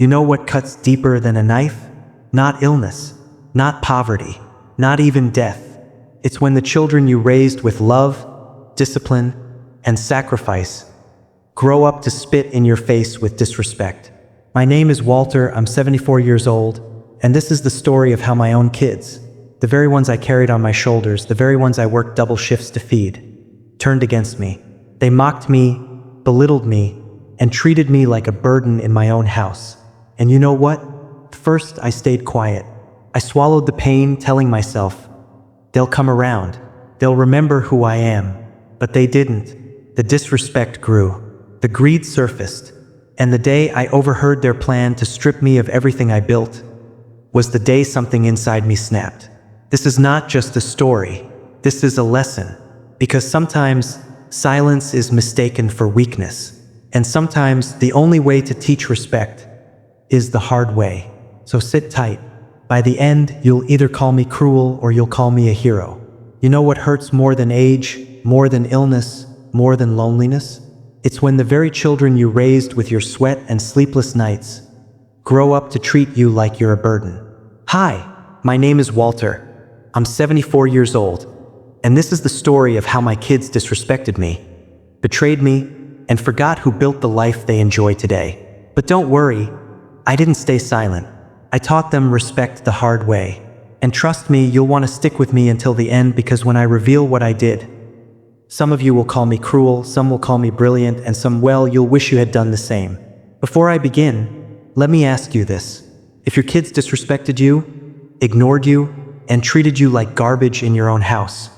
You know what cuts deeper than a knife? Not illness, not poverty, not even death. It's when the children you raised with love, discipline, and sacrifice grow up to spit in your face with disrespect. My name is Walter, I'm 74 years old, and this is the story of how my own kids, the very ones I carried on my shoulders, the very ones I worked double shifts to feed, turned against me. They mocked me, belittled me, and treated me like a burden in my own house. And you know what? First, I stayed quiet. I swallowed the pain, telling myself, they'll come around, they'll remember who I am. But they didn't. The disrespect grew, the greed surfaced, and the day I overheard their plan to strip me of everything I built was the day something inside me snapped. This is not just a story, this is a lesson, because sometimes silence is mistaken for weakness, and sometimes the only way to teach respect is the hard way. So sit tight. By the end, you'll either call me cruel or you'll call me a hero. You know what hurts more than age, more than illness, more than loneliness? It's when the very children you raised with your sweat and sleepless nights grow up to treat you like you're a burden. Hi, my name is Walter. I'm 74 years old, and this is the story of how my kids disrespected me, betrayed me, and forgot who built the life they enjoy today. But don't worry, I didn't stay silent. I taught them respect the hard way. And trust me, you'll want to stick with me until the end, because when I reveal what I did, some of you will call me cruel, some will call me brilliant, and some, well, you'll wish you had done the same. Before I begin, let me ask you this. If your kids disrespected you, ignored you, and treated you like garbage in your own house,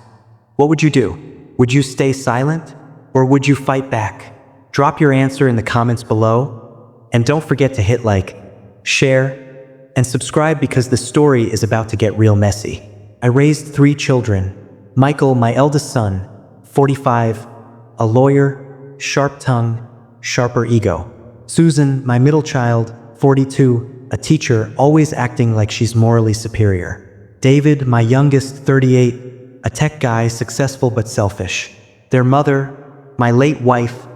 what would you do? Would you stay silent, or would you fight back? Drop your answer in the comments below, and don't forget to hit like, share, and subscribe, because the story is about to get real messy. I raised 3 children. Michael, my eldest son, 45, a lawyer, sharp tongue, sharper ego. Susan, my middle child, 42, a teacher, always acting like she's morally superior. David, my youngest, 38, a tech guy, successful but selfish. Their mother, my late wife,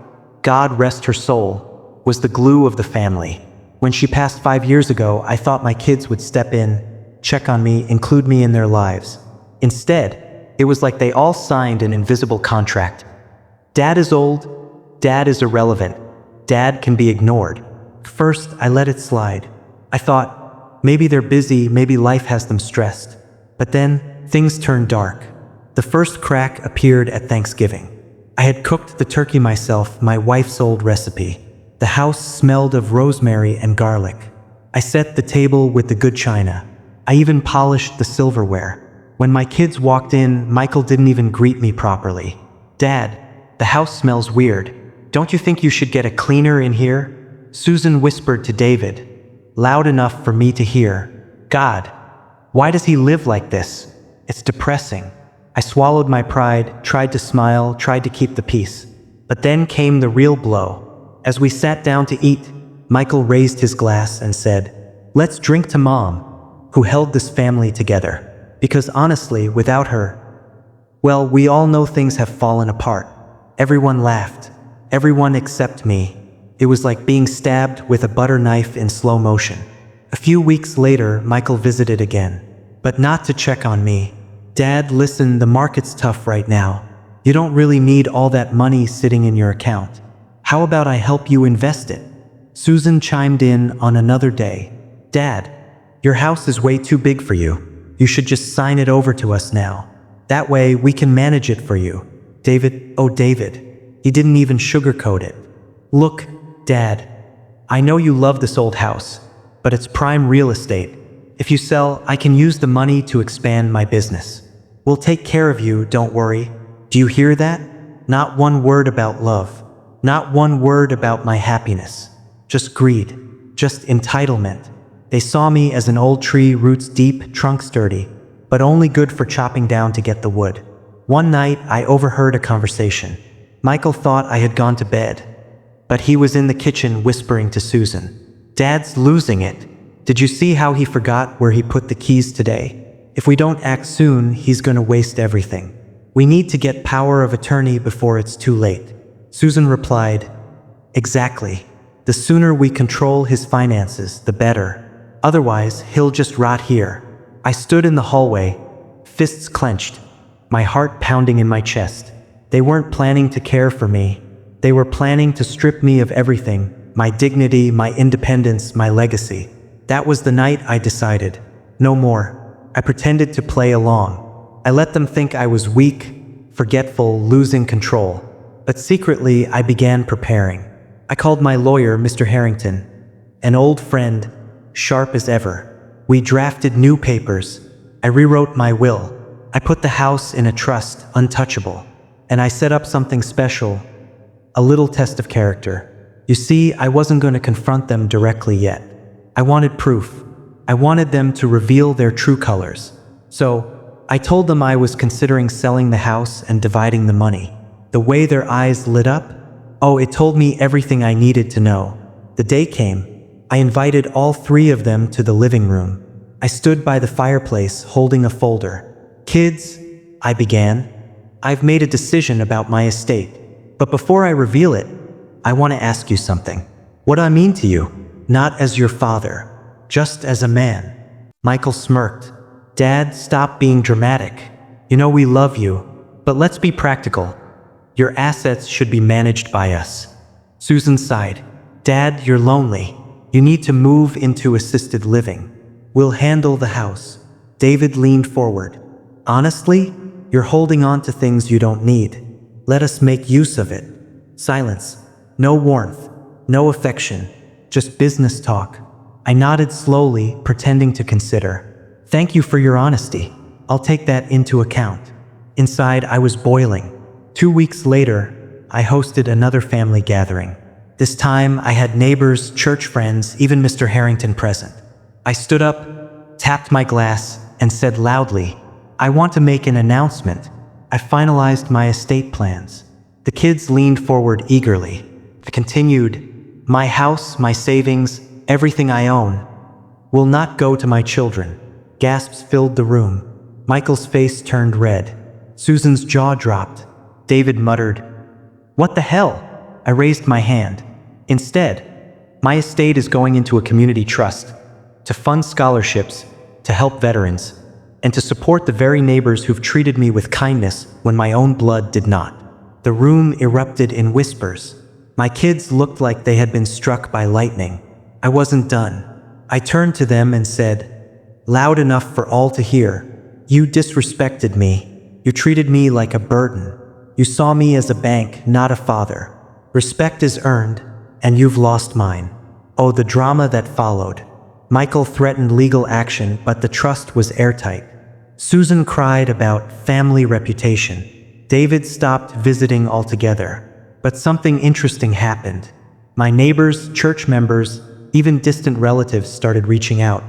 God rest her soul, was the glue of the family. When she passed 5 years ago, I thought my kids would step in, check on me, include me in their lives. Instead, it was like they all signed an invisible contract. Dad is old, Dad is irrelevant, Dad can be ignored. First, I let it slide. I thought, maybe they're busy, maybe life has them stressed. But then, things turned dark. The first crack appeared at Thanksgiving. I had cooked the turkey myself, my wife's old recipe. The house smelled of rosemary and garlic. I set the table with the good china. I even polished the silverware. When my kids walked in, Michael didn't even greet me properly. Dad, the house smells weird. Don't you think you should get a cleaner in here? Susan whispered to David, loud enough for me to hear. God, why does he live like this? It's depressing. I swallowed my pride, tried to smile, tried to keep the peace. But then came the real blow. As we sat down to eat, Michael raised his glass and said, "Let's drink to Mom, who held this family together. Because honestly, without her, well, we all know things have fallen apart." Everyone laughed, everyone except me. It was like being stabbed with a butter knife in slow motion. A few weeks later, Michael visited again, but not to check on me. "Dad, listen, the market's tough right now. You don't really need all that money sitting in your account. How about I help you invest it?" Susan chimed in on another day. "Dad, your house is way too big for you. You should just sign it over to us now. That way we can manage it for you." David, oh David, he didn't even sugarcoat it. "Look, Dad, I know you love this old house, but it's prime real estate. If you sell, I can use the money to expand my business. We'll take care of you, don't worry. Do you hear that? Not one word about love. Not one word about my happiness. Just greed. Just entitlement." They saw me as an old tree, roots deep, trunk sturdy, but only good for chopping down to get the wood. One night, I overheard a conversation. Michael thought I had gone to bed, but he was in the kitchen whispering to Susan, "Dad's losing it. Did you see how he forgot where he put the keys today? If we don't act soon, he's gonna waste everything. We need to get power of attorney before it's too late." Susan replied, "Exactly. The sooner we control his finances, the better. Otherwise, he'll just rot here. I stood in the hallway, fists clenched, my heart pounding in my chest. They weren't planning to care for me. They were planning to strip me of everything, my dignity, my independence, my legacy. That was the night I decided. No more. I pretended to play along. I let them think I was weak, forgetful, losing control. But secretly, I began preparing. I called my lawyer, Mr. Harrington, an old friend, sharp as ever. We drafted new papers. I rewrote my will. I put the house in a trust, untouchable. And I set up something special, a little test of character. You see, I wasn't going to confront them directly yet. I wanted proof. I wanted them to reveal their true colors. So, I told them I was considering selling the house and dividing the money. The way their eyes lit up, oh, it told me everything I needed to know. The day came. I invited all three of them to the living room. I stood by the fireplace holding a folder. Kids, I began, I've made a decision about my estate. But before I reveal it, I want to ask you something. What I mean to you, not as your father, just as a man. Michael smirked. Dad, stop being dramatic. You know we love you, but let's be practical. Your assets should be managed by us. Susan sighed. Dad, you're lonely. You need to move into assisted living. We'll handle the house. David leaned forward. Honestly, you're holding on to things you don't need. Let us make use of it. Silence. No warmth. No affection. Just business talk. I nodded slowly, pretending to consider. Thank you for your honesty. I'll take that into account. Inside, I was boiling. 2 weeks later, I hosted another family gathering. This time, I had neighbors, church friends, even Mr. Harrington present. I stood up, tapped my glass, and said loudly, I want to make an announcement. I finalized my estate plans. The kids leaned forward eagerly. I continued, my house, my savings, everything I own will not go to my children. Gasps filled the room. Michael's face turned red. Susan's jaw dropped. David muttered, what the hell? I raised my hand. Instead, my estate is going into a community trust to fund scholarships, to help veterans, and to support the very neighbors who've treated me with kindness when my own blood did not. The room erupted in whispers. My kids looked like they had been struck by lightning. I wasn't done. I turned to them and said, loud enough for all to hear, you disrespected me. You treated me like a burden. You saw me as a bank, not a father. Respect is earned, and you've lost mine. Oh, the drama that followed. Michael threatened legal action, but the trust was airtight. Susan cried about family reputation. David stopped visiting altogether. But something interesting happened. My neighbors, church members, even distant relatives started reaching out,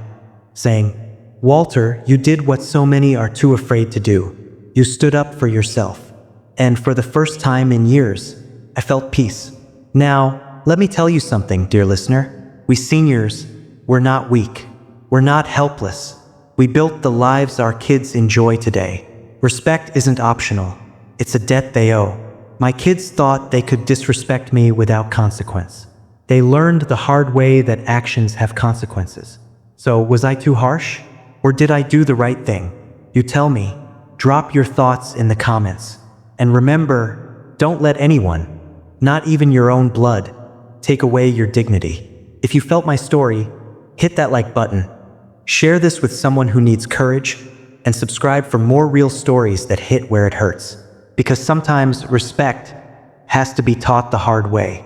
saying, Walter, you did what so many are too afraid to do. You stood up for yourself. And for the first time in years, I felt peace. Now, let me tell you something, dear listener. We seniors, we're not weak. We're not helpless. We built the lives our kids enjoy today. Respect isn't optional. It's a debt they owe. My kids thought they could disrespect me without consequence. They learned the hard way that actions have consequences. So, was I too harsh? Or did I do the right thing? You tell me. Drop your thoughts in the comments. And remember, don't let anyone, not even your own blood, take away your dignity. If you felt my story, hit that like button. Share this with someone who needs courage, and subscribe for more real stories that hit where it hurts. Because sometimes respect has to be taught the hard way.